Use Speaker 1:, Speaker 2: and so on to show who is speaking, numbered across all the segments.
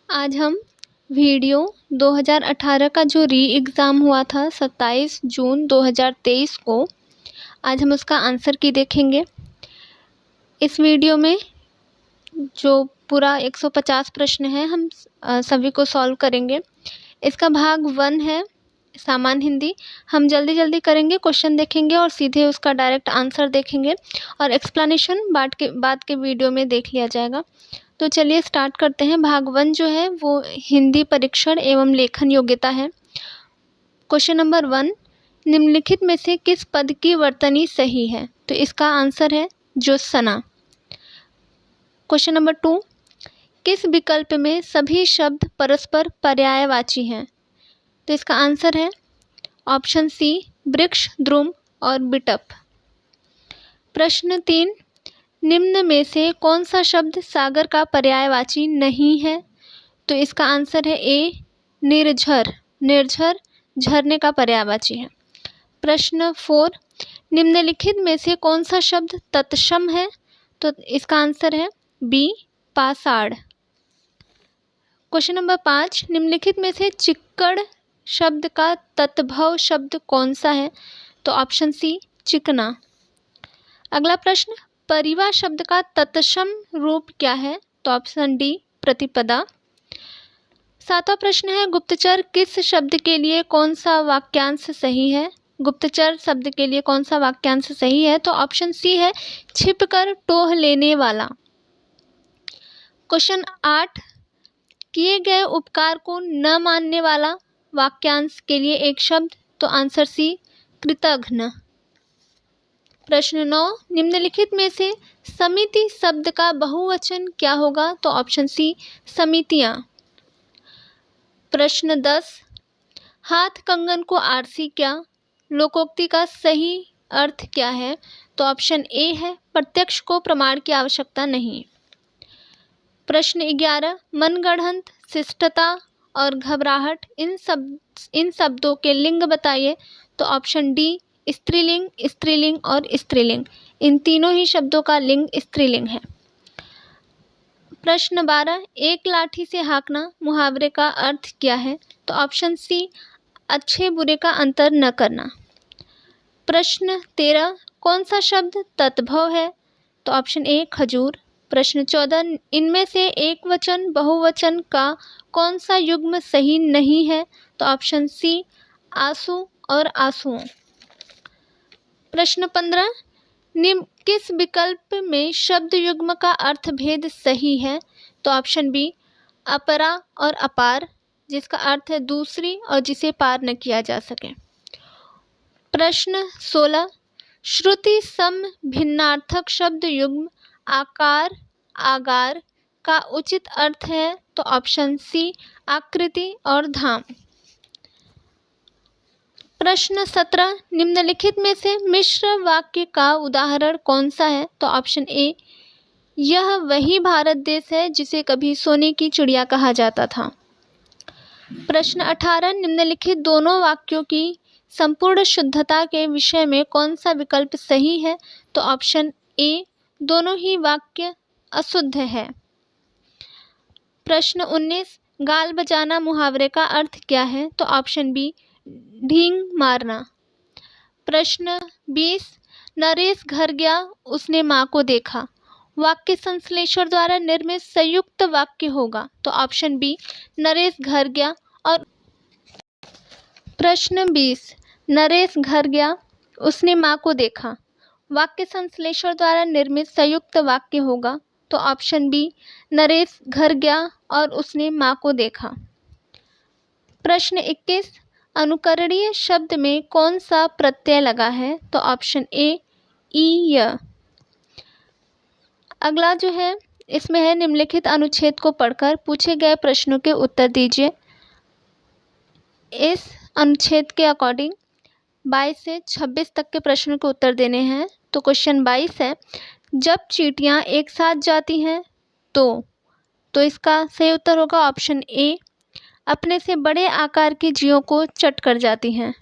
Speaker 1: आज हम वीडियो 2018 का जो री एग्ज़ाम हुआ था 27 जून 2023 को, आज हम उसका आंसर की देखेंगे। इस वीडियो में जो पूरा 150 प्रश्न हैं हम सभी को सॉल्व करेंगे। इसका भाग 1 है सामान्य हिंदी। हम जल्दी जल्दी करेंगे, क्वेश्चन देखेंगे और सीधे उसका डायरेक्ट आंसर देखेंगे और एक्सप्लेनेशन बाद के वीडियो में देख लिया जाएगा। तो चलिए स्टार्ट करते हैं। भाग 1 जो है वो हिंदी परीक्षण एवं लेखन योग्यता है। क्वेश्चन नंबर 1, निम्नलिखित में से किस पद की वर्तनी सही है? तो इसका आंसर है ज्योत्सना। क्वेश्चन नंबर 2, किस विकल्प में सभी शब्द परस्पर पर्यायवाची हैं? तो इसका आंसर है ऑप्शन सी, वृक्ष, द्रुम और बिटप। प्रश्न 3, निम्न में से कौन सा शब्द सागर का पर्यायवाची नहीं है? तो इसका आंसर है ए, निर्झर। निर्झर झरने का पर्यायवाची है। प्रश्न 4, निम्नलिखित में से कौन सा शब्द तत्सम है? तो इसका आंसर है बी, पाषाण। क्वेश्चन नंबर 5, निम्नलिखित में से चिक्कड़ शब्द का तत्भव शब्द कौन सा है? तो ऑप्शन सी, चिकना। अगला प्रश्न, परिवा शब्द का तत्सम रूप क्या है? तो ऑप्शन डी, प्रतिपदा। 7वां प्रश्न है, गुप्तचर किस शब्द के लिए कौन सा वाक्यांश सही है? गुप्तचर शब्द के लिए कौन सा वाक्यांश सही है? तो ऑप्शन सी है, छिपकर टोह लेने वाला। क्वेश्चन 8, किए गए उपकार को न मानने वाला वाक्यांश के लिए एक शब्द? तो आंसर सी, कृतघ्न। प्रश्न 9, निम्नलिखित में से समिति शब्द का बहुवचन क्या होगा? तो ऑप्शन सी, समितियां। प्रश्न 10, हाथ कंगन को आरसी क्या? लोकोक्ति का सही अर्थ क्या है? तो ऑप्शन ए है, प्रत्यक्ष को प्रमाण की आवश्यकता नहीं। प्रश्न 11, मनगढ़ंत, शिष्टता और घबराहट इन शब्दों के लिंग बताइए। तो ऑप्शन डी, स्त्रीलिंग, स्त्रीलिंग और स्त्रीलिंग। इन तीनों ही शब्दों का लिंग स्त्रीलिंग है। प्रश्न 12, एक लाठी से हाँकना मुहावरे का अर्थ क्या है? तो ऑप्शन सी, अच्छे बुरे का अंतर न करना। प्रश्न 13, कौन सा शब्द तत्भव है? तो ऑप्शन ए, खजूर। प्रश्न 14, इनमें से एक वचन बहुवचन का कौन सा युग्म सही नहीं है? तो ऑप्शन सी, आंसू और आंसुओं। प्रश्न 15, निम्न किस विकल्प में शब्द युग्म का अर्थ भेद सही है? तो ऑप्शन बी, अपरा और अपार, जिसका अर्थ है दूसरी और जिसे पार न किया जा सके। प्रश्न 16, श्रुति सम भिन्नार्थक शब्द युग्म आकार, आगार का उचित अर्थ है? तो ऑप्शन सी, आकृति और धाम। प्रश्न 17, निम्नलिखित में से मिश्र वाक्य का उदाहरण कौन सा है? तो ऑप्शन ए, यह वही भारत देश है जिसे कभी सोने की चिड़िया कहा जाता था। प्रश्न 18, निम्नलिखित दोनों वाक्यों की संपूर्ण शुद्धता के विषय में कौन सा विकल्प सही है? तो ऑप्शन ए, दोनों ही वाक्य अशुद्ध है। प्रश्न 19, गाल बजाना मुहावरे का अर्थ क्या है? तो ऑप्शन बी, ढींग मारना। प्रश्न 20, नरेश घर गया, उसने माँ को देखा, वाक्य संश्लेषण द्वारा निर्मित संयुक्त वाक्य होगा। तो ऑप्शन बी, नरेश घर गया और। प्रश्न 20, नरेश घर गया, उसने माँ को देखा, वाक्य संश्लेषण द्वारा निर्मित संयुक्त वाक्य होगा। तो ऑप्शन बी, नरेश घर गया और उसने माँ को देखा। प्रश्न 21, अनुकरणीय शब्द में कौन सा प्रत्यय लगा है? तो ऑप्शन ए, ईय। अगला जो है इसमें है, निम्नलिखित अनुच्छेद को पढ़कर पूछे गए प्रश्नों के उत्तर दीजिए। इस अनुच्छेद के अकॉर्डिंग 22 से 26 तक के प्रश्नों के उत्तर देने हैं। तो क्वेश्चन 22 है, जब चींटियां एक साथ जाती हैं तो इसका सही उत्तर होगा ऑप्शन ए, अपने से बड़े आकार के जीवों को चट कर जाती हैं।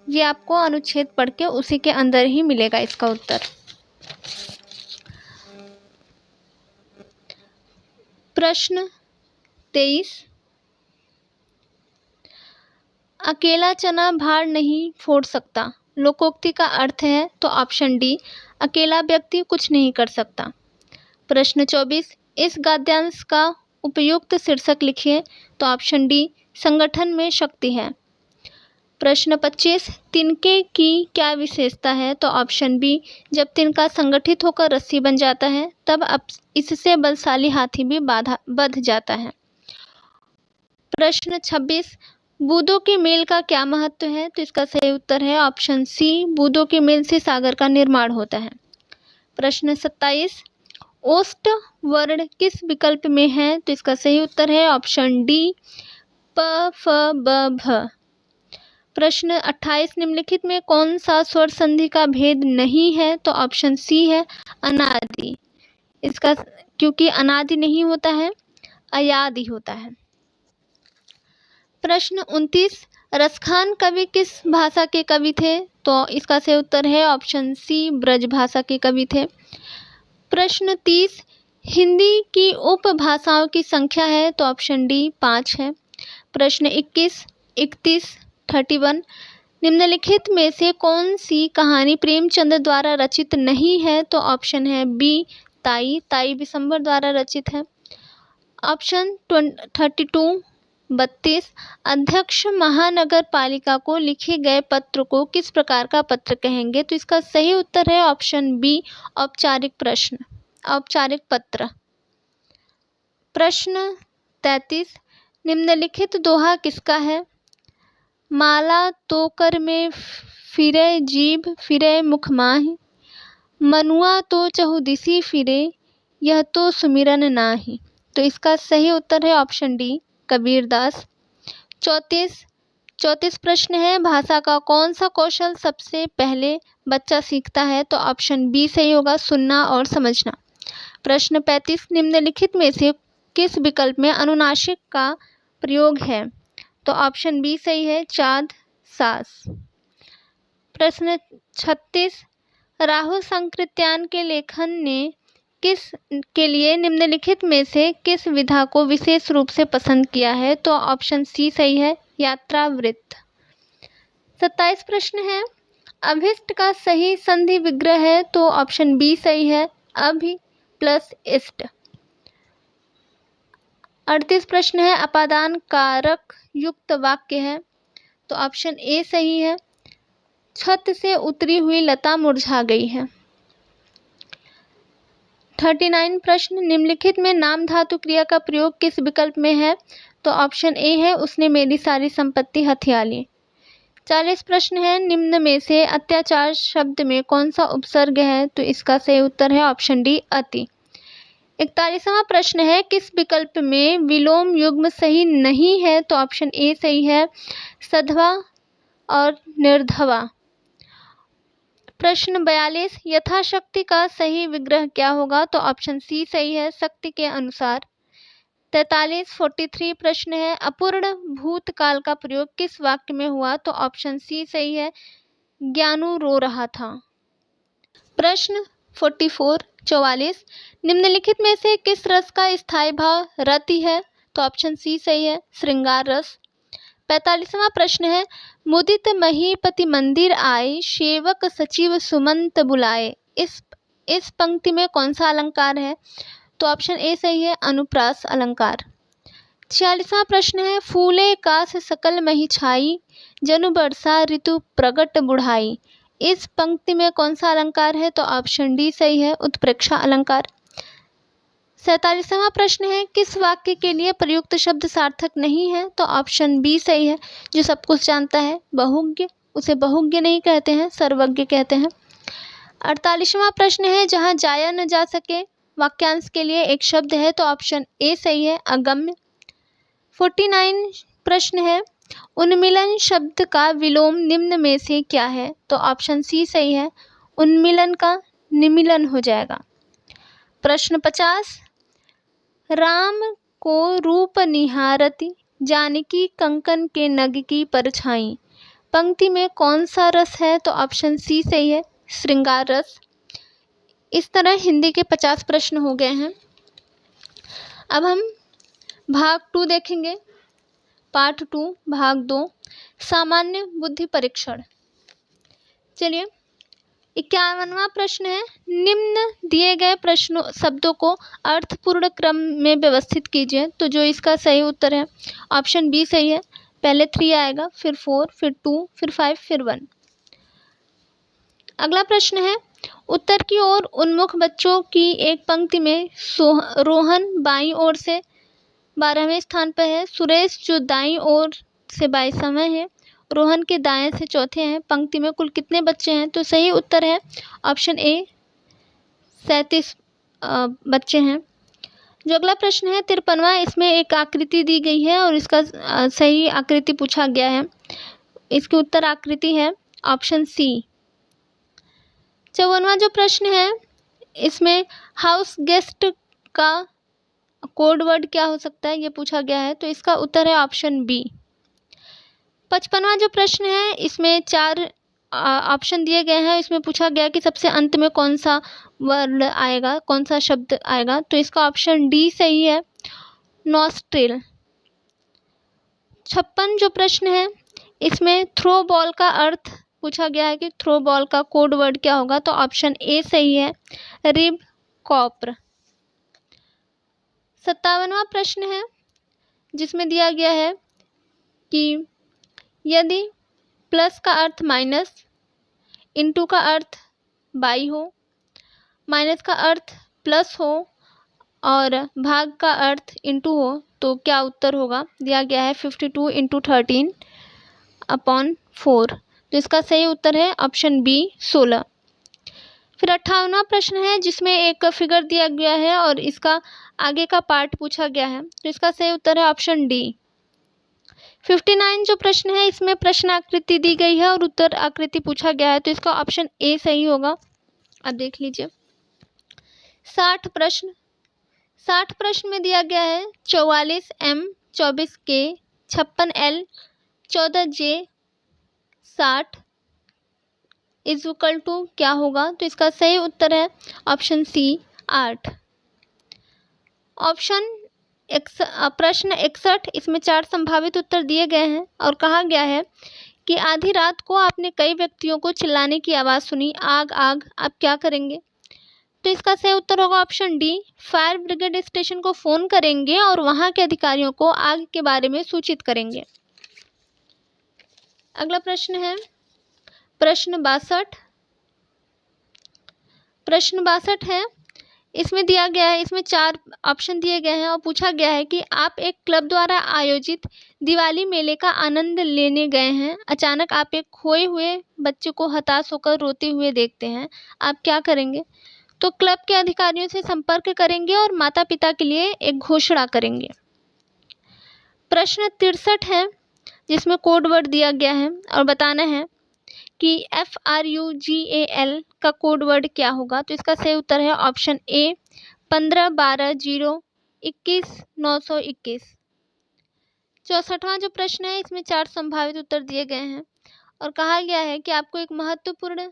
Speaker 1: ये आपको अनुच्छेद पढ़ के उसी के अंदर ही मिलेगा इसका उत्तर। प्रश्न 23। अकेला चना भार नहीं फोड़ सकता, लोकोक्ति का अर्थ है तो ऑप्शन डी, अकेला व्यक्ति कुछ नहीं कर सकता। प्रश्न 24, इस गद्यांश का उपयुक्त शीर्षक लिखिए, तो ऑप्शन डी, संगठन में शक्ति है। प्रश्न 25, तिनके की क्या विशेषता है, तो ऑप्शन बी, जब तिनका संगठित होकर रस्सी बन जाता है तब इससे बलशाली हाथी भी बंध जाता है। प्रश्न 26, बूंदों के मेल का क्या महत्व है, तो इसका सही उत्तर है ऑप्शन सी, बूंदों के मेल से सागर का निर्माण होता है। प्रश्न 27, ओष्ठ वर्ण किस विकल्प में है, तो इसका सही उत्तर है ऑप्शन डी, प फ ब भ। प्रश्न 28, निम्नलिखित में कौन सा स्वर संधि का भेद नहीं है, तो ऑप्शन सी है अनादि। इसका क्योंकि अनादि नहीं होता है, अयादि होता है। प्रश्न 29, रसखान कवि किस भाषा के कवि थे, तो इसका सही उत्तर है ऑप्शन सी, ब्रज भाषा के कवि थे। प्रश्न 30, हिंदी की उपभाषाओं की संख्या है, तो ऑप्शन डी 5 है। प्रश्न 21, 31, 31, निम्नलिखित में से कौन सी कहानी प्रेमचंद द्वारा रचित नहीं है, तो ऑप्शन है बी, ताई बिशंबर द्वारा रचित है। ऑप्शन 32, 32, अध्यक्ष महानगर पालिका को लिखे गए पत्र को किस प्रकार का पत्र कहेंगे, तो इसका सही उत्तर है ऑप्शन बी, औपचारिक पत्र। प्रश्न 33, निम्नलिखित दोहा किसका है, माला तो कर में फिरे जीभ फिरे मुख माहि, मनुआ तो चहुदिसी फिरे यह तो सुमिरन नाही, तो इसका सही उत्तर है ऑप्शन डी, कबीरदास। 34 प्रश्न है, भाषा का कौन सा कौशल सबसे पहले बच्चा सीखता है, तो ऑप्शन बी सही होगा, सुनना और समझना। प्रश्न 35, निम्नलिखित में से किस विकल्प में अनुनासिक का प्रयोग है, तो ऑप्शन बी सही है, चाँद सास। प्रश्न 36, राहु संकृत्यान के लेखन ने के लिए निम्नलिखित में से किस विधा को विशेष रूप से पसंद किया है, तो ऑप्शन सी सही है, यात्रावृत्त। 27 प्रश्न है, अभिष्ट का सही संधि विग्रह है, तो ऑप्शन बी सही है, अभि प्लस इष्ट। 38 प्रश्न है, अपादान कारक युक्त वाक्य है, तो ऑप्शन ए सही है, छत से उतरी हुई लता मुरझा गई है। 39 प्रश्न, निम्नलिखित में नाम धातु क्रिया का प्रयोग किस विकल्प में है, तो ऑप्शन ए है, उसने मेरी सारी संपत्ति हथिया ली। 40 प्रश्न है, निम्न में से अत्याचार शब्द में कौन सा उपसर्ग है, तो इसका सही उत्तर है ऑप्शन डी, अति। 41वां प्रश्न है, किस विकल्प में विलोम युग्म सही नहीं है, तो ऑप्शन ए सही है, सधवा और निर्धवा। प्रश्न 42, यथाशक्ति का सही विग्रह क्या होगा, तो ऑप्शन सी सही है, शक्ति के अनुसार। 43 प्रश्न है, अपूर्ण भूतकाल का प्रयोग किस वाक्य में हुआ, तो ऑप्शन सी सही है, ज्ञानू रो रहा था। प्रश्न 44, निम्नलिखित में से किस रस का स्थायी भाव रति है, तो ऑप्शन सी सही है, श्रृंगार रस। 45वां प्रश्न है, मुदित महीपति मंदिर आए सेवक सचिव सुमंत बुलाए, इस पंक्ति में कौन सा अलंकार है, तो ऑप्शन ए सही है, अनुप्रास अलंकार। 46वां प्रश्न है, फूले कास सकल मही छाई जनु बरसा ऋतु प्रगट बुढ़ाई, इस पंक्ति में कौन सा अलंकार है, तो ऑप्शन डी सही है, उत्प्रेक्षा अलंकार। 47वां प्रश्न है, किस वाक्य के लिए प्रयुक्त शब्द सार्थक नहीं है, तो ऑप्शन बी सही है, जो सब कुछ जानता है बहुज्ञ, उसे बहुज्ञ नहीं कहते हैं, सर्वज्ञ कहते हैं। 48वां प्रश्न है, जहां जाया न जा सके वाक्यांश के लिए एक शब्द है, तो ऑप्शन ए सही है, अगम्य। 49 प्रश्न है, उन्मिलन शब्द का विलोम निम्न में से क्या है, तो ऑप्शन सी सही है, उन्मिलन का निमिलन हो जाएगा। प्रश्न 50, राम को रूप निहारती जानकी कंकन के नग की परछाई, पंक्ति में कौन सा रस है, तो ऑप्शन सी सही है, श्रृंगार रस। इस तरह हिंदी के 50 प्रश्न हो गए हैं। अब हम भाग 2 देखेंगे, पार्ट 2 भाग 2, सामान्य बुद्धि परीक्षण। चलिए 51वां प्रश्न है, निम्न दिए गए प्रश्नों शब्दों को अर्थपूर्ण क्रम में व्यवस्थित कीजिए। तो जो इसका सही उत्तर है ऑप्शन बी सही है। पहले 3 आएगा, फिर 4, फिर 2, फिर 5, फिर 1। अगला प्रश्न है, उत्तर की ओर उन्मुख बच्चों की एक पंक्ति में रोहन बाईं ओर से 12वें स्थान पर है, सुरेश जो दाईं ओर से 22वां है, रोहन के दाएं से चौथे हैं। पंक्ति में कुल कितने बच्चे हैं? तो सही उत्तर है ऑप्शन ए 37 बच्चे हैं। जो अगला प्रश्न है 53वां, इसमें एक आकृति दी गई है और इसका सही आकृति पूछा गया है। इसकी उत्तर आकृति है ऑप्शन सी। 54वां जो प्रश्न है, इसमें हाउस गेस्ट का कोड वर्ड क्या हो सकता है, ये पूछा गया है। तो इसका उत्तर है ऑप्शन बी। 55वां जो प्रश्न है, इसमें 4 ऑप्शन दिए गए हैं। इसमें पूछा गया कि सबसे अंत में कौन सा वर्ड आएगा, कौन सा शब्द आएगा। तो इसका ऑप्शन डी सही है, नॉस्ट्रिल। 56 जो प्रश्न है, इसमें थ्रो बॉल का अर्थ पूछा गया है कि थ्रो बॉल का कोड वर्ड क्या होगा। तो ऑप्शन ए सही है, रिब कॉप्र। 57वां प्रश्न है, जिसमें दिया गया है कि यदि प्लस का अर्थ माइनस, इनटू का अर्थ बाई हो, माइनस का अर्थ प्लस हो और भाग का अर्थ इनटू हो, तो क्या उत्तर होगा। दिया गया है 52 × 13/4। तो इसका सही उत्तर है ऑप्शन बी 16। फिर 58वां प्रश्न है, जिसमें एक फिगर दिया गया है और इसका आगे का पार्ट पूछा गया है। तो इसका सही उत्तर है ऑप्शन डी। 59 जो प्रश्न है, इसमें प्रश्न आकृति दी गई है और उत्तर आकृति पूछा गया है। तो इसका ऑप्शन ए सही होगा। अब देख लीजिए 60 प्रश्न। 60 प्रश्न में दिया गया है 44M 24K 56L 14J 60 = क्या होगा। तो इसका सही उत्तर है ऑप्शन सी 8। प्रश्न 61, इसमें 4 संभावित उत्तर दिए गए हैं और कहा गया है कि आधी रात को आपने कई व्यक्तियों को चिल्लाने की आवाज़ सुनी, आग आग, आप क्या करेंगे। तो इसका सही उत्तर होगा option D, fire brigade station को फ़ोन करेंगे और वहां के अधिकारियों को आग के बारे में सूचित करेंगे। अगला प्रश्न है प्रश्न 62। प्रश्न 62 है, इसमें दिया गया है, इसमें 4 ऑप्शन दिए गए हैं और पूछा गया है कि आप एक क्लब द्वारा आयोजित दिवाली मेले का आनंद लेने गए हैं। अचानक आप एक खोए हुए बच्चे को हताश होकर रोते हुए देखते हैं, आप क्या करेंगे। तो क्लब के अधिकारियों से संपर्क करेंगे और माता पिता के लिए एक घोषणा करेंगे। प्रश्न 63 है, जिसमें कोड वर्ड दिया गया है और बताना है कि FRUGAL का कोड वर्ड क्या होगा। तो इसका सही उत्तर है ऑप्शन ए 15/12/0/21/921। 64वां जो प्रश्न है, इसमें 4 संभावित उत्तर दिए गए हैं और कहा गया है कि आपको एक महत्वपूर्ण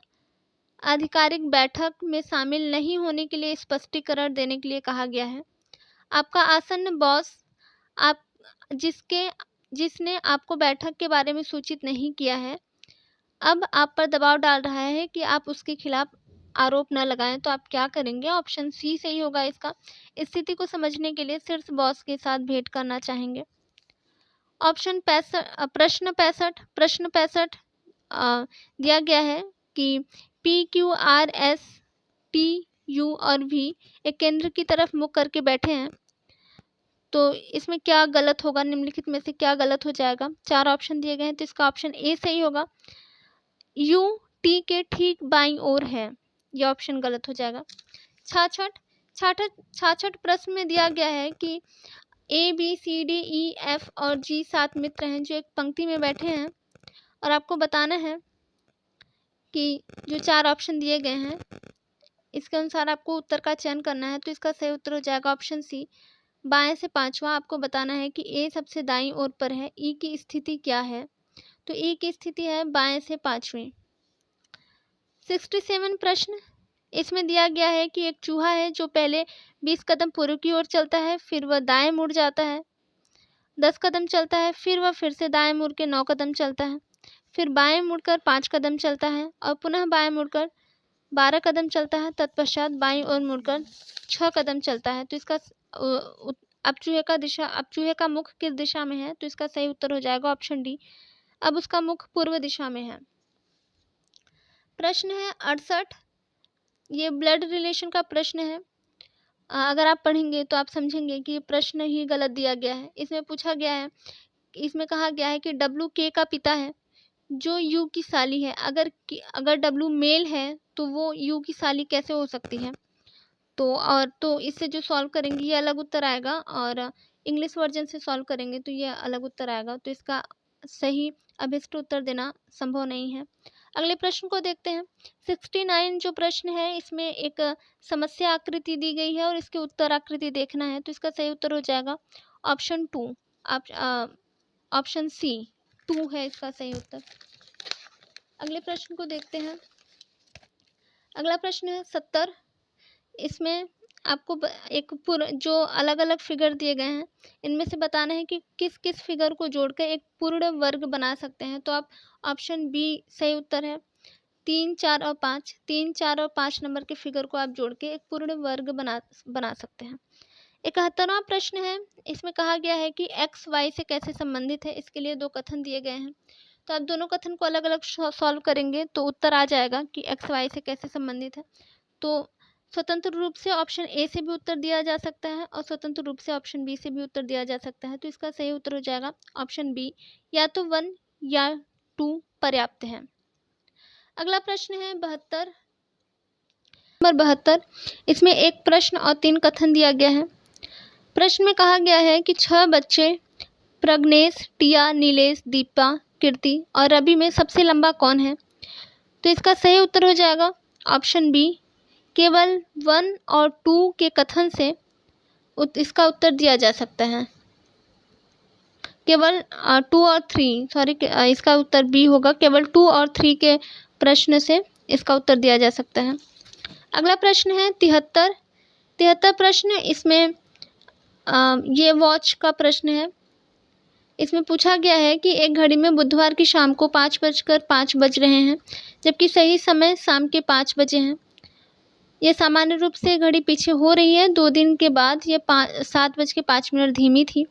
Speaker 1: आधिकारिक बैठक में शामिल नहीं होने के लिए स्पष्टीकरण देने के लिए कहा गया है। आपका आसन्न बॉस जिसने आपको बैठक के बारे में सूचित नहीं किया है, अब आप पर दबाव डाल रहा है कि आप उसके खिलाफ आरोप न लगाएं। तो आप क्या करेंगे। ऑप्शन सी सही होगा इसका। स्थिति को समझने के लिए शीर्ष बॉस के साथ भेंट करना चाहेंगे। प्रश्न 65 दिया गया है कि PQRSTU और V एक केंद्र की तरफ मुख करके बैठे हैं। तो इसमें क्या गलत होगा, निम्नलिखित में से क्या गलत हो जाएगा। 4 ऑप्शन दिए गए हैं, तो इसका ऑप्शन ए सही होगा। U T के ठीक बाईं ओर है, यह ऑप्शन गलत हो जाएगा। 66 प्रश्न में दिया गया है कि ABCDEF और G 7 मित्र हैं जो एक पंक्ति में बैठे हैं और आपको बताना है कि जो 4 ऑप्शन दिए गए हैं इसके अनुसार आपको उत्तर का चयन करना है। तो इसका सही उत्तर हो जाएगा ऑप्शन सी, बाएं से 5वां। आपको बताना है कि ए सबसे दाईं ओर पर है, ई की स्थिति क्या है। तो ई की स्थिति है बाएं से 5वीं। 67 प्रश्न, इसमें दिया गया है कि एक चूहा है जो पहले 20 कदम पूर्व की ओर चलता है, फिर वह दाएं मुड़ जाता है, 10 कदम चलता है, फिर वह फिर से दाएं मुड़ के 9 कदम चलता है, फिर बाएं मुड़कर 5 कदम चलता है और पुनः बाएं मुड़कर 12 कदम चलता है। तत्पश्चात बाईं ओर मुड़कर 6 कदम चलता है। तो इसका अब चूहे का मुख किस दिशा में है? तो इसका सही उत्तर हो जाएगा ऑप्शन डी। अब उसका मुख पूर्व दिशा में है। प्रश्न है 68। ये ब्लड रिलेशन का प्रश्न है। अगर आप पढ़ेंगे तो आप समझेंगे कि ये प्रश्न ही गलत दिया गया है। इसमें पूछा गया है, इसमें कहा गया है कि डब्लू के का पिता है जो यू की साली है। अगर डब्लू मेल है तो वो यू की साली कैसे हो सकती है? तो इससे जो सॉल्व करेंगे ये अलग उत्तर आएगा, और इंग्लिश वर्जन से सॉल्व करेंगे तो ये अलग उत्तर आएगा। तो इसका सही अभिष्ट उत्तर देना संभव नहीं है। अगले प्रश्न को देखते हैं। 69 जो प्रश्न है, इसमें एक समस्या आकृति दी गई है और इसके उत्तर आकृति देखना है। तो इसका सही उत्तर हो जाएगा ऑप्शन 2। ऑप्शन सी 2 है इसका सही उत्तर। अगले प्रश्न को देखते हैं। अगला प्रश्न है 70। इसमें आपको जो अलग अलग फिगर दिए गए हैं, इनमें से बताना है कि किस किस फिगर को जोड़कर एक पूर्ण वर्ग बना सकते हैं। तो आप ऑप्शन बी सही उत्तर है। 3, 4 और 5, 3, 4 और 5 नंबर के फिगर को आप जोड़ के एक पूर्ण वर्ग बना सकते हैं। 71वां प्रश्न है। इसमें कहा गया है कि एक्स वाई से कैसे संबंधित है। इसके लिए 2 कथन दिए गए हैं। तो आप दोनों कथन को अलग अलग सॉल्व करेंगे तो उत्तर आ जाएगा कि एक्स वाई से कैसे संबंधित है। तो स्वतंत्र रूप से ऑप्शन ए से भी उत्तर दिया जा सकता है और स्वतंत्र रूप से ऑप्शन बी से भी उत्तर दिया जा सकता है। तो इसका सही उत्तर हो जाएगा ऑप्शन बी, या तो 1 या 2 पर्याप्त है। अगला प्रश्न है 72। नंबर 72। इसमें एक प्रश्न और 3 कथन दिया गया है। प्रश्न में कहा गया है कि 6 बच्चे प्रज्ञेश, टिया, नीलेश, दीपा, कीर्ति और रवि में सबसे लंबा कौन है? तो इसका सही उत्तर हो जाएगा ऑप्शन बी। केवल 1 और 2 के कथन से इसका उत्तर दिया जा सकता है। केवल 2 और 3 इसका उत्तर बी होगा। केवल 2 और 3 के प्रश्न से इसका उत्तर दिया जा सकता है। अगला प्रश्न है 73 प्रश्न। इसमें ये वॉच का प्रश्न है। इसमें पूछा गया है कि एक घड़ी में बुधवार की शाम को 5:05 बज रहे हैं, जबकि सही समय शाम के 5 बजे हैं। यह सामान्य रूप से घड़ी पीछे हो रही है। 2 दिन के बाद ये 7:05 धीमी थी।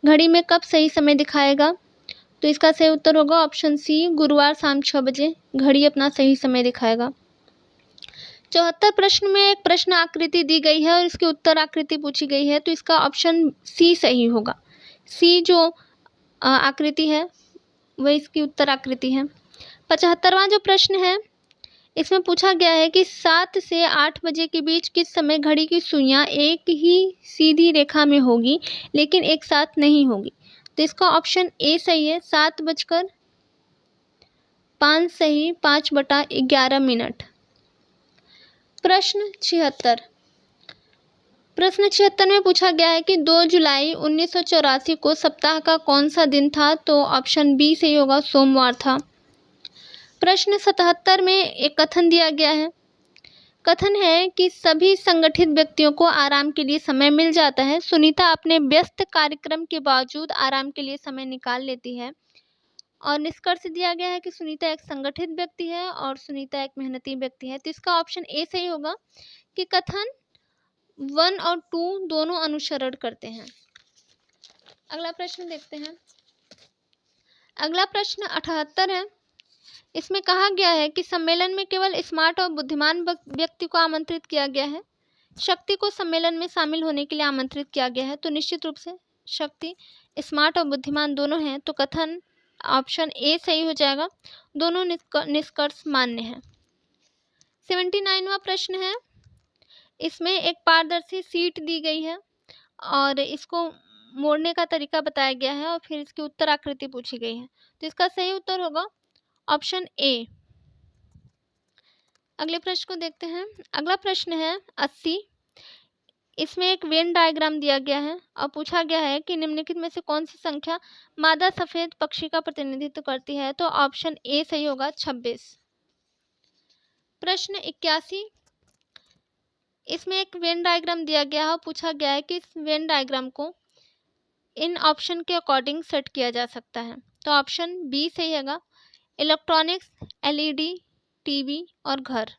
Speaker 1: घड़ी में कब सही समय दिखाएगा? तो इसका सही उत्तर होगा ऑप्शन सी, गुरुवार शाम 6 बजे घड़ी अपना सही समय दिखाएगा। 74 प्रश्न में एक प्रश्न आकृति दी गई है और इसकी उत्तर आकृति पूछी गई है। तो इसका ऑप्शन सी सही होगा। सी जो आकृति है वह इसकी उत्तर आकृति है। 75वां जो प्रश्न है, इसमें पूछा गया है कि 7 से 8 बजे के बीच किस समय घड़ी की सुइयां एक ही सीधी रेखा में होगी लेकिन एक साथ नहीं होगी। तो इसका ऑप्शन ए सही है। 7:05 सही, 5/11 प्रश्न 76। प्रश्न 76 में पूछा गया है कि 2 जुलाई 1984 को सप्ताह का कौन सा दिन था? तो ऑप्शन बी सही होगा, सोमवार था। प्रश्न 77 में एक कथन दिया गया है। कथन है कि सभी संगठित व्यक्तियों को आराम के लिए समय मिल जाता है। सुनीता अपने व्यस्त कार्यक्रम के बावजूद आराम के लिए समय निकाल लेती है। और निष्कर्ष दिया गया है कि सुनीता एक संगठित व्यक्ति है और सुनीता एक मेहनती व्यक्ति है। तो इसका ऑप्शन ए सही होगा कि कथन 1 और 2 दोनों अनुसरण करते हैं। अगला प्रश्न देखते हैं। अगला प्रश्न 78 है। इसमें कहा गया है कि सम्मेलन में केवल स्मार्ट और बुद्धिमान व्यक्ति को आमंत्रित किया गया है। शक्ति को सम्मेलन में शामिल होने के लिए आमंत्रित किया गया है। तो निश्चित रूप से शक्ति स्मार्ट और बुद्धिमान दोनों हैं। तो कथन ऑप्शन ए सही हो जाएगा। दोनों निष्कर्ष मान्य हैं। 79वां प्रश्न है। इसमें एक पारदर्शी सीट दी गई है और इसको मोड़ने का तरीका बताया गया है और फिर इसकी उत्तर आकृति पूछी गई है। तो इसका सही उत्तर होगा ऑप्शन ए। अगले प्रश्न को देखते हैं। अगला प्रश्न है 80। इसमें एक वेन डायग्राम दिया गया है और पूछा गया है कि निम्नलिखित में से कौन सी संख्या मादा सफेद पक्षी का प्रतिनिधित्व करती है? तो ऑप्शन ए सही होगा, 26। प्रश्न 81। इसमें एक वेन डायग्राम दिया गया है और पूछा गया है कि इस वेन डायग्राम को इन ऑप्शन के अकॉर्डिंग सेट किया जा सकता है। तो ऑप्शन बी सही होगा, इलेक्ट्रॉनिक्स, एलईडी, टीवी और घर।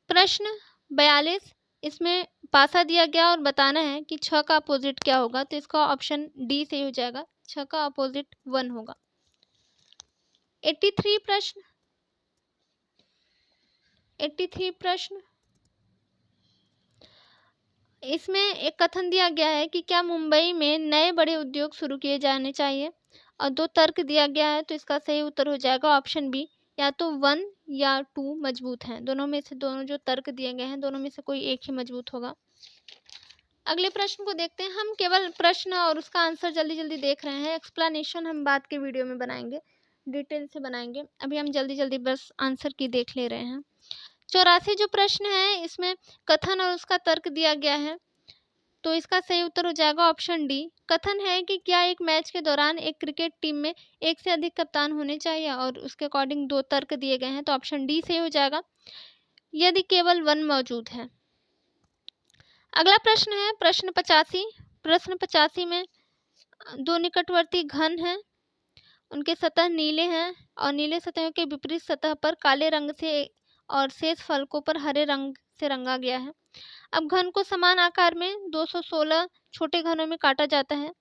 Speaker 1: प्रश्न 42, इसमें पासा दिया गया और बताना है कि 6 का अपोजिट क्या होगा। तो इसका ऑप्शन डी सही हो जाएगा, 6 का अपोजिट 1 होगा। 83 प्रश्न 83 प्रश्न, इसमें एक कथन दिया गया है कि क्या मुंबई में नए बड़े उद्योग शुरू किए जाने चाहिए, और 2 तर्क दिया गया है। तो इसका सही उत्तर हो जाएगा ऑप्शन बी, या तो 1 या 2 मजबूत हैं। दोनों में से, दोनों जो तर्क दिए गए हैं दोनों में से कोई एक ही मजबूत होगा। अगले प्रश्न को देखते हैं। हम केवल प्रश्न और उसका आंसर जल्दी जल्दी देख रहे हैं, एक्सप्लेनेशन हम बाद के वीडियो में बनाएंगे, डिटेल से बनाएंगे। अभी हम जल्दी जल्दी बस आंसर की देख ले रहे हैं। 84 जो प्रश्न है, इसमें कथन और उसका तर्क दिया गया है। तो इसका सही उत्तर हो जाएगा ऑप्शन डी। कथन है कि क्या एक मैच के दौरान एक क्रिकेट टीम में एक से अधिक कप्तान होने चाहिए, और उसके अकॉर्डिंग 2 तर्क दिए गए हैं। तो ऑप्शन डी सही हो जाएगा, यदि केवल 1 मौजूद है। अगला प्रश्न है प्रश्न 85। प्रश्न 85 में 2 निकटवर्ती घन हैं, उनके सतह नीले हैं और नीले सतहों के विपरीत सतह पर काले रंग से और शेष फलकों पर हरे रंग से रंगा गया है। अब घन को समान आकार में 216 छोटे घनों में काटा जाता है।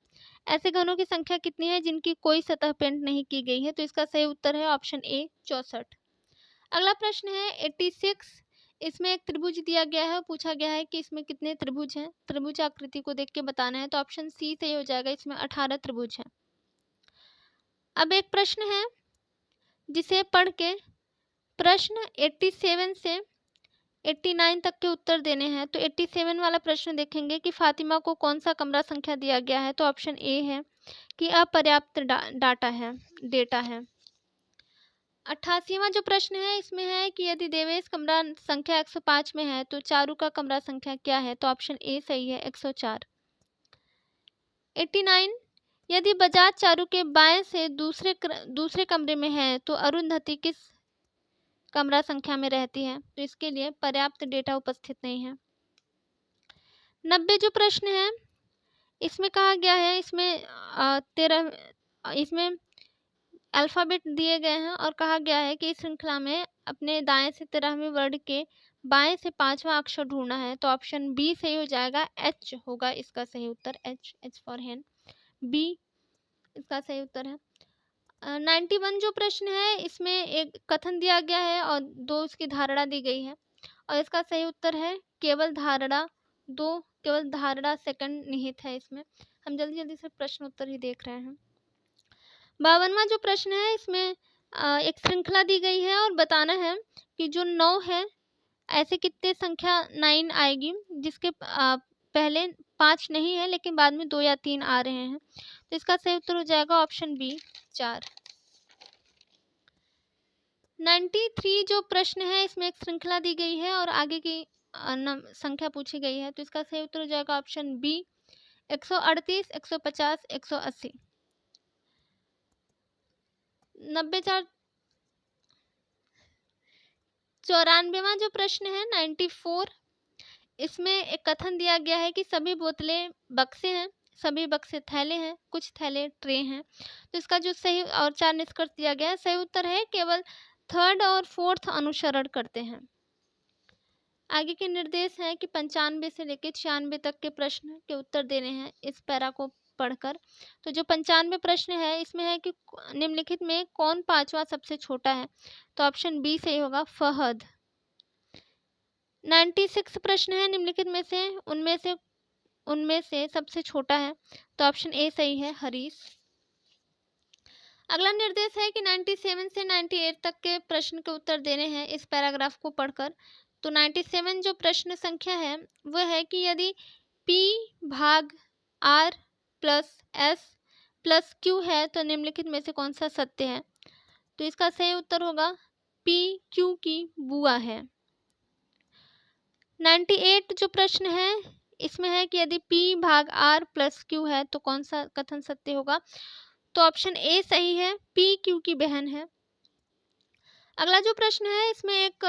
Speaker 1: ऐसे घनों की संख्या कितनी है जिनकी कोई सतह पेंट नहीं की गई है। तो इसका सही उत्तर है ऑप्शन ए, 64। अगला प्रश्न है 86। इसमें एक त्रिभुज दिया गया है, पूछा गया है कि इसमें कितने त्रिभुज हैं। त्रिभुज आकृति को देख के बताना है। तो ऑप्शन सी सही हो जाएगा, इसमें 18 त्रिभुज हैं। अब एक प्रश्न है जिसे पढ़ के प्रश्न 87 से 89 तक के उत्तर देने हैं। तो 87 वाला प्रश्न देखेंगे कि फातिमा को कौन सा कमरा संख्या दिया गया है। तो ऑप्शन ए है कि अपर्याप्त डेटा है। 88वां जो प्रश्न है, इसमें है कि यदि देवेश कमरा संख्या 105 में है तो चारू का कमरा संख्या क्या है। तो ऑप्शन ए सही है, 104। 89, यदि बजाज चारू के बाएं से दूसरे कमरे में है तो अरुंधति किस कमरा संख्या में रहती है। तो इसके लिए पर्याप्त डेटा उपस्थित नहीं है। 90 जो प्रश्न है, इसमें कहा गया है, इसमें अल्फ़ाबेट दिए गए हैं और कहा गया है कि इस श्रृंखला में अपने दाएं से 13वें वर्ड के बाएं से 5वां अक्षर ढूंढना है। तो ऑप्शन बी सही हो जाएगा, एच होगा इसका सही उत्तर, एच फॉर हैन, बी इसका सही उत्तर है। 91 जो प्रश्न है, इसमें एक कथन दिया गया है और 2 उसकी धारणा दी गई है, और इसका सही उत्तर है केवल धारणा 2, केवल धारणा सेकंड निहित है इसमें। हम जल्दी जल्दी से प्रश्न उत्तर ही देख रहे हैं। 52वां जो प्रश्न है, इसमें एक श्रृंखला दी गई है और बताना है कि जो 9 है, ऐसे कितने संख्या 9 आएगी जिसके पहले 5 नहीं है लेकिन बाद में 2 या 3 आ रहे हैं। तो इसका सही उत्तर हो जाएगा ऑप्शन बी, 4। 93 जो प्रश्न है, इसमें एक श्रृंखला दी गई है और आगे की संख्या पूछी गई है। तो इसका सही उत्तर हो जाएगा ऑप्शन बी, 138, 150, 180। 94वां जो प्रश्न है, 94, इसमें एक कथन दिया गया है कि सभी बोतलें बक्से हैं, सभी बक्से थैले हैं, कुछ थैले ट्रे हैं। तो इसका जो सही और 4 निष्कर्ष दिया गया है, सही उत्तर है केवल 3rd और 4th अनुसरण करते हैं। आगे के निर्देश हैं कि 95 से लेकर 96 तक के प्रश्न के उत्तर देने हैं इस पैरा को पढ़कर। तो जो 95 प्रश्न है, इसमें है कि निम्नलिखित में कौन 5वां सबसे छोटा है। तो ऑप्शन बी सही होगा, फहद। 96 प्रश्न है, निम्नलिखित में से उनमें से सबसे छोटा है। तो ऑप्शन ए सही है, हरीश। अगला निर्देश है कि 97 से 98 तक के प्रश्न के उत्तर देने हैं इस पैराग्राफ को पढ़कर। तो 97 जो प्रश्न संख्या है, वह है कि यदि P भाग R plus S plus Q है तो निम्नलिखित में से कौन सा सत्य है। तो इसका सही उत्तर होगा P Q की बुआ है। 98 जो प्रश्न है, इसमें है कि यदि P भाग R प्लस Q है तो कौन सा कथन सत्य होगा। तो ऑप्शन ए सही है, P Q की बहन है। अगला जो प्रश्न है, इसमें एक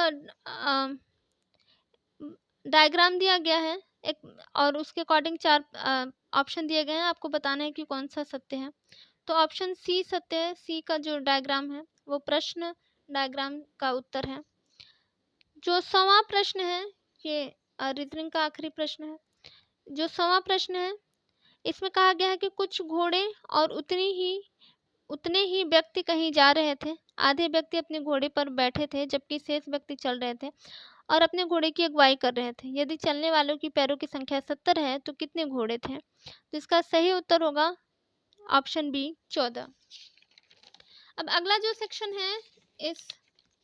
Speaker 1: डायग्राम दिया गया है, एक और उसके अकॉर्डिंग 4 ऑप्शन दिए गए हैं, आपको बताना है कि कौन सा सत्य है। तो ऑप्शन सी सत्य है। सी का जो डायग्राम है वो प्रश्न डायग्राम का उत्तर है। जो 100वां प्रश्न है, ये रीजनिंग का आखिरी प्रश्न है। जो 100वां प्रश्न है, इसमें कहा गया है कि कुछ घोड़े और उतने ही व्यक्ति कहीं जा रहे थे। आधे व्यक्ति अपने घोड़े पर बैठे थे जबकि शेष व्यक्ति चल रहे थे और अपने घोड़े की अगुवाई कर रहे थे। यदि चलने वालों की पैरों की संख्या 70 है तो कितने घोड़े थे? तो इसका सही उत्तर होगा ऑप्शन बी 14। अब अगला जो सेक्शन है इस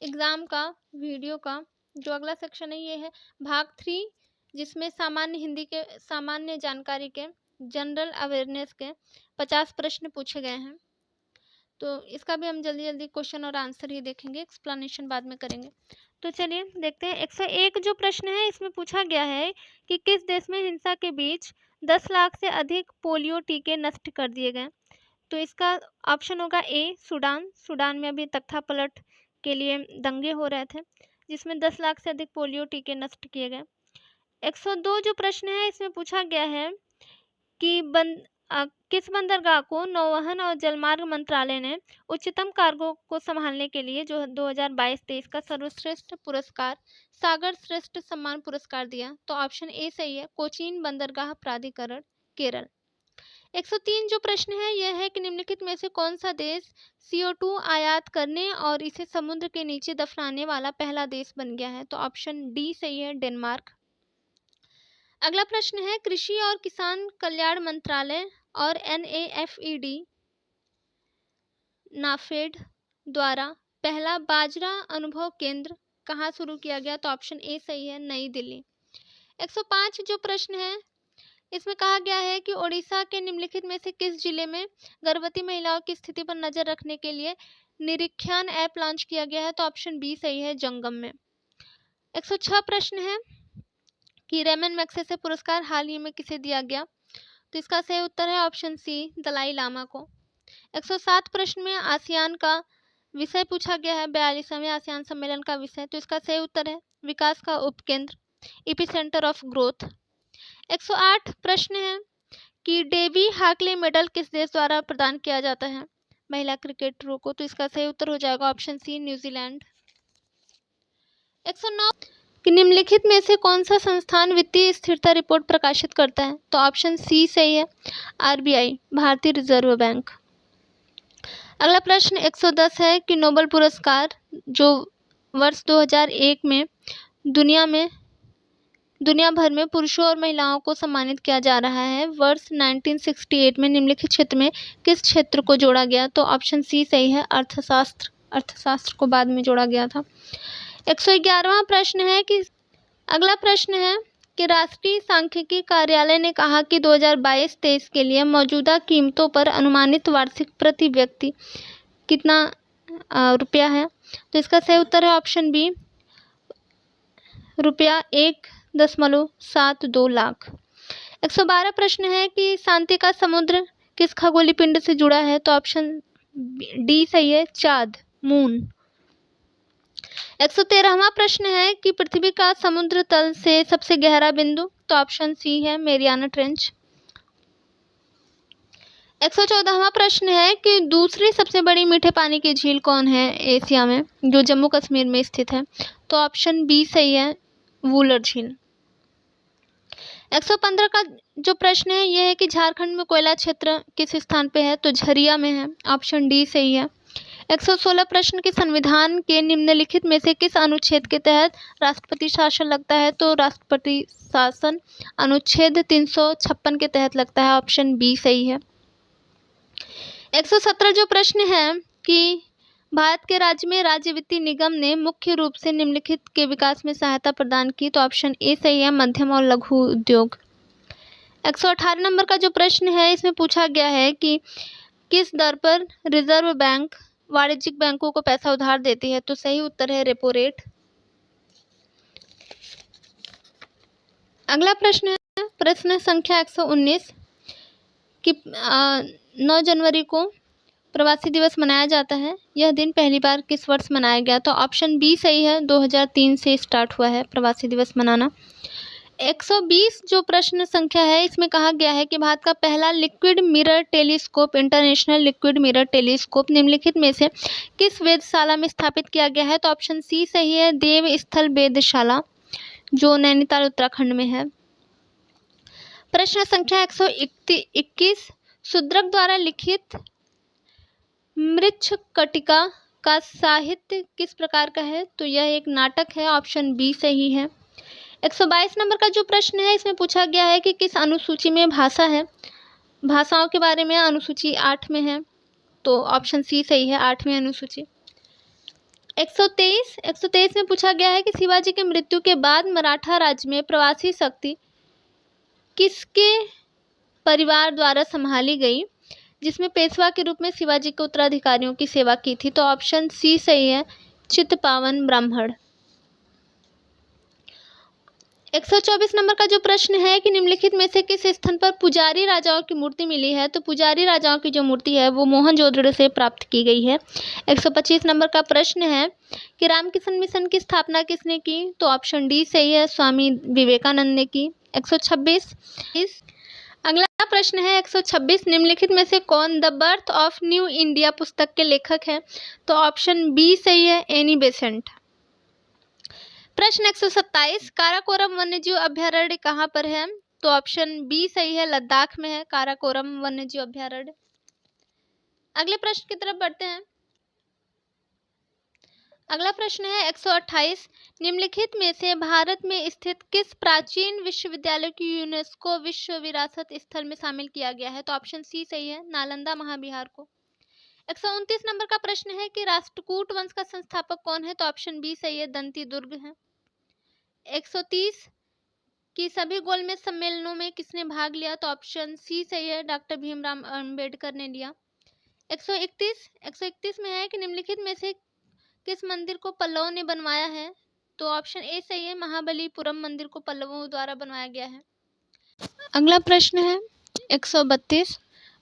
Speaker 1: एग्ज़ाम का, वीडियो का जो अगला सेक्शन है ये है भाग 3, जिसमें सामान्य जानकारी के जनरल अवेयरनेस के 50 प्रश्न पूछे गए हैं। तो इसका भी हम जल्दी जल्दी क्वेश्चन और आंसर ही देखेंगे, एक्सप्लेनेशन बाद में करेंगे। तो चलिए देखते हैं। 101 जो प्रश्न है इसमें पूछा गया है कि किस देश में हिंसा के बीच 10 लाख से अधिक पोलियो टीके नष्ट कर दिए गए? तो इसका ऑप्शन होगा ए सूडान। सूडान में अभी तख्तापलट के लिए दंगे हो रहे थे जिसमें 10 लाख से अधिक पोलियो टीके नष्ट किए गए। 102 जो प्रश्न है इसमें पूछा गया है कि किस बंदरगाह को नौवहन और जलमार्ग मंत्रालय ने उच्चतम कार्गो को संभालने के लिए जो 2022-23 का सर्वश्रेष्ठ पुरस्कार सागर श्रेष्ठ सम्मान पुरस्कार दिया? तो ऑप्शन ए सही है, कोचीन बंदरगाह प्राधिकरण, केरल। 103 जो प्रश्न है यह है कि निम्नलिखित में से कौन सा देश CO2 आयात करने और इसे समुद्र के नीचे दफनाने वाला पहला देश बन गया है? तो ऑप्शन डी सही है, डेनमार्क। अगला प्रश्न है कृषि और किसान कल्याण मंत्रालय और NAFED नाफेड द्वारा पहला बाजरा अनुभव केंद्र कहाँ शुरू किया गया? तो ऑप्शन ए सही है, नई दिल्ली। 105 जो प्रश्न है इसमें कहा गया है कि ओडिशा के निम्नलिखित में से किस जिले में गर्भवती महिलाओं की स्थिति पर नजर रखने के लिए निरीक्षण ऐप लॉन्च किया गया है? तो ऑप्शन बी सही है, जंगम में। 106 प्रश्न है कि रेमन मैग्सेसे पुरस्कार हाल ही में किसे दिया गया? तो इसका सही उत्तर है ऑप्शन सी, दलाई लामा को। 107 प्रश्न में आसियान का विषय पूछा गया है, 42वें आसियान सम्मेलन का विषय। तो इसका सही उत्तर है विकास का उपकेंद्र, एपिसेंटर ऑफ ग्रोथ। 108 प्रश्न है कि डेवी हाकले मेडल किस देश द्वारा प्रदान किया जाता है महिला क्रिकेटरों को? तो इसका सही उत्तर हो जाएगा ऑप्शन सी, न्यूजीलैंड। 109 कि निम्नलिखित में से कौन सा संस्थान वित्तीय स्थिरता रिपोर्ट प्रकाशित करता है? तो ऑप्शन सी सही है, RBI, भारतीय रिजर्व बैंक। अगला प्रश्न 110 है कि नोबेल पुरस्कार जो वर्ष 2001 में दुनिया भर में पुरुषों और महिलाओं को सम्मानित किया जा रहा है, वर्ष 1968 में निम्नलिखित क्षेत्र में किस क्षेत्र को जोड़ा गया? तो ऑप्शन सी सही है, अर्थशास्त्र। अर्थशास्त्र को बाद में जोड़ा गया था। 111वां प्रश्न है कि अगला प्रश्न है कि राष्ट्रीय सांख्यिकी कार्यालय ने कहा कि 2022-23 के लिए मौजूदा कीमतों पर अनुमानित वार्षिक प्रति व्यक्ति कितना रुपया है? तो इसका सही उत्तर है ऑप्शन बी, रुपया 1.72 लाख। 112 प्रश्न है कि शांति का समुद्र किस खगोलीय पिंड से जुड़ा है? तो ऑप्शन डी सही है, चांद, मून। 113वां प्रश्न है कि पृथ्वी का समुद्र तल से सबसे गहरा बिंदु? तो ऑप्शन सी है, मेरियाना ट्रेंच। 114वां प्रश्न है कि दूसरी सबसे बड़ी मीठे पानी की झील कौन है एशिया में जो जम्मू कश्मीर में स्थित है? तो ऑप्शन बी सही है, वुलर झील। 115 का जो प्रश्न है यह है कि झारखंड में कोयला क्षेत्र किस स्थान पे है? तो झरिया में है, ऑप्शन डी सही है। 116 प्रश्न के संविधान के निम्नलिखित में से किस अनुच्छेद के तहत राष्ट्रपति शासन लगता है? तो राष्ट्रपति शासन अनुच्छेद 356 के तहत लगता है, ऑप्शन बी सही है। 117 जो प्रश्न है कि भारत के राज्य में राज्य वित्तीय निगम ने मुख्य रूप से निम्नलिखित के विकास में सहायता प्रदान की? तो ऑप्शन ए सही है, मध्यम और लघु उद्योग। 118 नंबर का जो प्रश्न है इसमें पूछा गया है कि किस दर पर रिजर्व बैंक वाणिज्यिक बैंकों को पैसा उधार देती है? तो सही उत्तर है, रेपो रेट। अगला प्रश्न है प्रश्न संख्या 119 कि 9 जनवरी को प्रवासी दिवस मनाया जाता है, यह दिन पहली बार किस वर्ष मनाया गया? तो ऑप्शन बी सही है, 2003 से स्टार्ट हुआ है प्रवासी दिवस मनाना। 120 जो प्रश्न संख्या है, इसमें कहा गया है कि भारत का पहला liquid mirror telescope, international liquid mirror telescope निम्नलिखित में से किस वेधशाला में स्थापित किया गया है? तो ऑप्शन सी सही है, देव स्थल वेधशाला, जो नैनीताल उत्तराखंड में है। प्रश्न संख्या 121 शूद्रक द्वारा लिखित मृच्छकटिका का साहित्य किस प्रकार का है? तो यह एक नाटक है, ऑप्शन बी सही है। 122 नंबर का जो प्रश्न है, इसमें पूछा गया है कि किस अनुसूची में भाषा है? भाषाओं के बारे में अनुसूची 8 में है, तो ऑप्शन सी सही है, 8वीं अनुसूची। 123 में पूछा गया है कि शिवाजी की मृत्यु के बाद मराठा राज्य में प्रवासी शक्ति किसके परिवार द्वारा संभाली गई, जिसमें पेशवा के रूप में शिवाजी के उत्तराधिकारियों की सेवा की थी? तो ऑप्शन सी सही है, चित्तपावन ब्राह्मण। 124 नंबर का जो प्रश्न है कि निम्नलिखित में से किस स्थान पर पुजारी राजाओं की मूर्ति मिली है? तो पुजारी राजाओं की जो मूर्ति है वो मोहनजोदड़ो से प्राप्त की गई है। 125 नंबर का प्रश्न है कि रामकृष्ण मिशन की स्थापना किसने की? तो ऑप्शन डी सही है, स्वामी विवेकानंद ने की। 126 अगला प्रश्न है 126 निम्नलिखित में से कौन the birth of new India पुस्तक के लेखक है? तो ऑप्शन बी सही है, एनी बेसेंट। प्रश्न 127 काराकोरम वन्यजीव अभयारण्य कहाँ पर है? तो ऑप्शन बी सही है, लद्दाख में है काराकोरम वन्यजीव अभयारण्य। अगले प्रश्न की तरफ बढ़ते हैं। अगला प्रश्न है 128 निम्नलिखित में से भारत में स्थित किस प्राचीन विश्वविद्यालय की यूनेस्को विश्व विरासत स्थल में शामिल किया गया है? तो ऑप्शन सी सही है, नालंदा महाविहार को। 129 नंबर का प्रश्न है कि राष्ट्रकूट वंश का संस्थापक कौन है? तो ऑप्शन बी सही है, दंती दुर्ग है। 130 की सभी गोलमेज सम्मेलनों में किसने भाग लिया? तो ऑप्शन सी सही है, डॉक्टर भीमराव अंबेडकर ने लिया। 131 में है कि निम्नलिखित में से किस मंदिर को पल्लवों ने बनवाया है? तो ऑप्शन ए सही है, महाबलीपुरम मंदिर को पल्लवों द्वारा बनवाया गया है। अगला प्रश्न है 132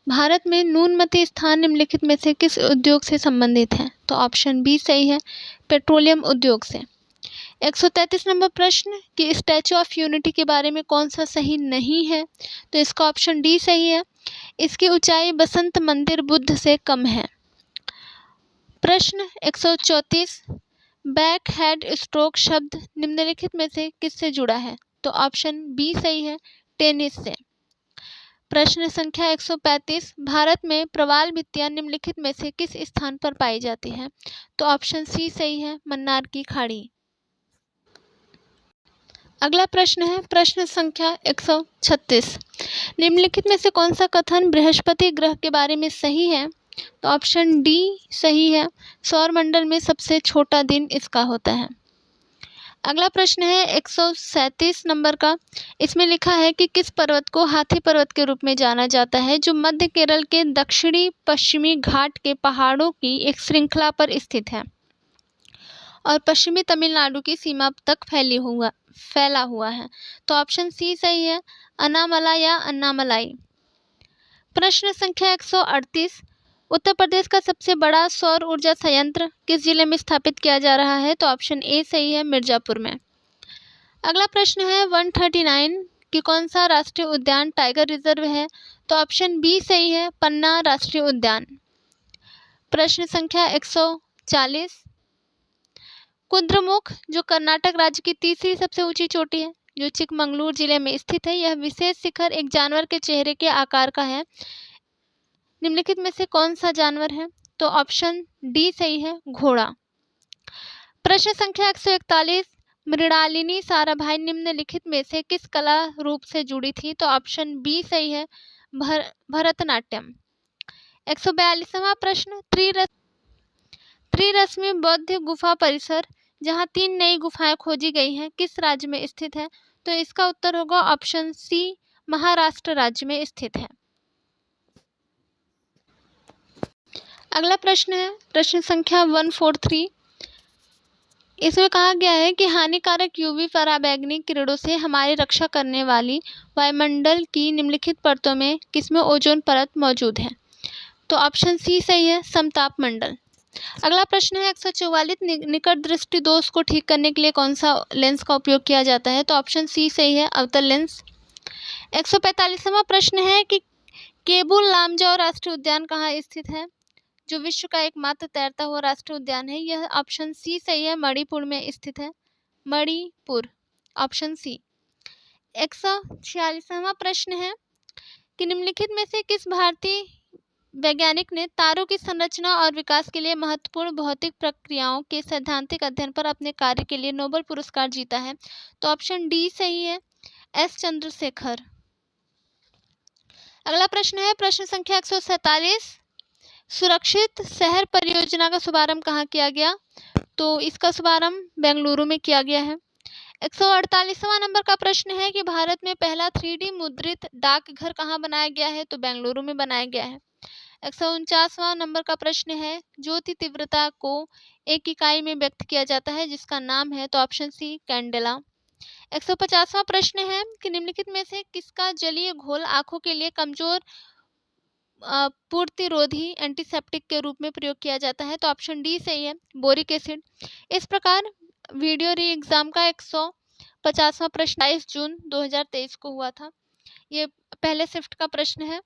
Speaker 1: भारत में न्यूनमती स्थान निम्नलिखित में से किस उद्योग से संबंधित है? तो ऑप्शन बी सही है, पेट्रोलियम उद्योग से। 133 नंबर प्रश्न कि स्टैचू ऑफ यूनिटी के बारे में कौन सा सही नहीं है? तो इसका ऑप्शन डी सही है, इसकी ऊंचाई बसंत मंदिर बुद्ध से कम है। प्रश्न 134 बैक हेड स्ट्रोक शब्द निम्नलिखित में से किससे जुड़ा है? तो ऑप्शन बी सही है, टेनिस से। प्रश्न संख्या 135 भारत में प्रवाल भित्तियां निम्नलिखित में से किस स्थान पर पाई जाती है? तो ऑप्शन सी सही है, मन्नार की खाड़ी। अगला प्रश्न है प्रश्न संख्या 136 निम्नलिखित में से कौन सा कथन बृहस्पति ग्रह के बारे में सही है? तो ऑप्शन डी सही है, सौरमंडल में सबसे छोटा दिन इसका होता है। अगला प्रश्न है 137 नंबर का, इसमें लिखा है कि किस पर्वत को हाथी पर्वत के रूप में जाना जाता है, जो मध्य केरल के दक्षिणी पश्चिमी घाट के पहाड़ों की एक श्रृंखला पर स्थित है और पश्चिमी तमिलनाडु की सीमा तक फैला हुआ है? तो ऑप्शन सी सही है, अनामला या अन्नामलाई। प्रश्न संख्या 138 उत्तर प्रदेश का सबसे बड़ा सौर ऊर्जा संयंत्र किस जिले में स्थापित किया जा रहा है? तो ऑप्शन ए सही है, मिर्जापुर में। अगला प्रश्न है 139 कि कौन सा राष्ट्रीय उद्यान टाइगर रिजर्व है? तो ऑप्शन बी सही है, पन्ना राष्ट्रीय उद्यान। प्रश्न संख्या 140 कुद्रेमुख जो कर्नाटक राज्य की तीसरी सबसे ऊंची चोटी है, जो चिकमंगलूर जिले में स्थित है, यह विशेष शिखर एक जानवर के चेहरे के आकार का है। निम्नलिखित में से कौन सा जानवर है? तो ऑप्शन डी सही है, घोड़ा। प्रश्न संख्या 141 मृणालिनी साराभाई निम्नलिखित में से किस कला रूप से जुड़ी थी? तो ऑप्शन बी सही है, भरतनाट्यम। 142वां प्रश्न त्रिरश्मि बौद्ध गुफा परिसर जहां 3 नई गुफाएं खोजी गई हैं, किस राज्य में स्थित है? तो इसका उत्तर होगा ऑप्शन सी, महाराष्ट्र राज्य में स्थित है। अगला प्रश्न है प्रश्न संख्या 143, इसमें कहा गया है कि हानिकारक यूवी पराबैंगनी किरणों से हमारी रक्षा करने वाली वायुमंडल की निम्नलिखित परतों में किसमें ओजोन परत मौजूद है? तो ऑप्शन सी सही है, समताप मंडल। अगला प्रश्न है 144 निकट दृष्टि दोष को ठीक करने के लिए कौन सा लेंस का उपयोग किया जाता है? तो ऑप्शन सी सही है, अवतल लेंस। 145वां प्रश्न है कि केबुल लामजाओ राष्ट्रीय उद्यान कहाँ स्थित है? जो विश्व का एकमात्र तैरता हुआ राष्ट्रीय उद्यान है, यह ऑप्शन सी सही है, मणिपुर में स्थित है, मणिपुर, ऑप्शन सी। 146वां प्रश्न है कि निम्नलिखित में से किस भारतीय वैज्ञानिक ने तारों की संरचना और विकास के लिए महत्वपूर्ण भौतिक प्रक्रियाओं के सैद्धांतिक अध्ययन पर अपने कार्य के लिए नोबेल पुरस्कार जीता है? तो ऑप्शन डी सही है, एस चंद्रशेखर। अगला प्रश्न है प्रश्न संख्या 147, सुरक्षित शहर परियोजना का शुभारंभ कहाँ किया गया? तो इसका शुभारंभ बेंगलुरु में किया गया है। 148वां नंबर का प्रश्न है कि भारत में पहला 3D मुद्रित डाकघर कहाँ बनाया गया है? तो बेंगलुरु में बनाया गया है। 149वां नंबर का प्रश्न है ज्योति तीव्रता को एक इकाई में व्यक्त किया जाता है जिसका नाम है? तो ऑप्शन सी कैंडेला। 150वां प्रश्न है कि निम्नलिखित में से किसका जलीय घोल आंखों के लिए कमजोर पूर्तिरोधी एंटीसेप्टिक के रूप में प्रयोग किया जाता है? तो ऑप्शन डी सही है, बोरिक एसिड। इस प्रकार वीडियो री एग्जाम का 150वां प्रश्न 22 जून 2023 को हुआ था। ये पहले शिफ्ट का प्रश्न है।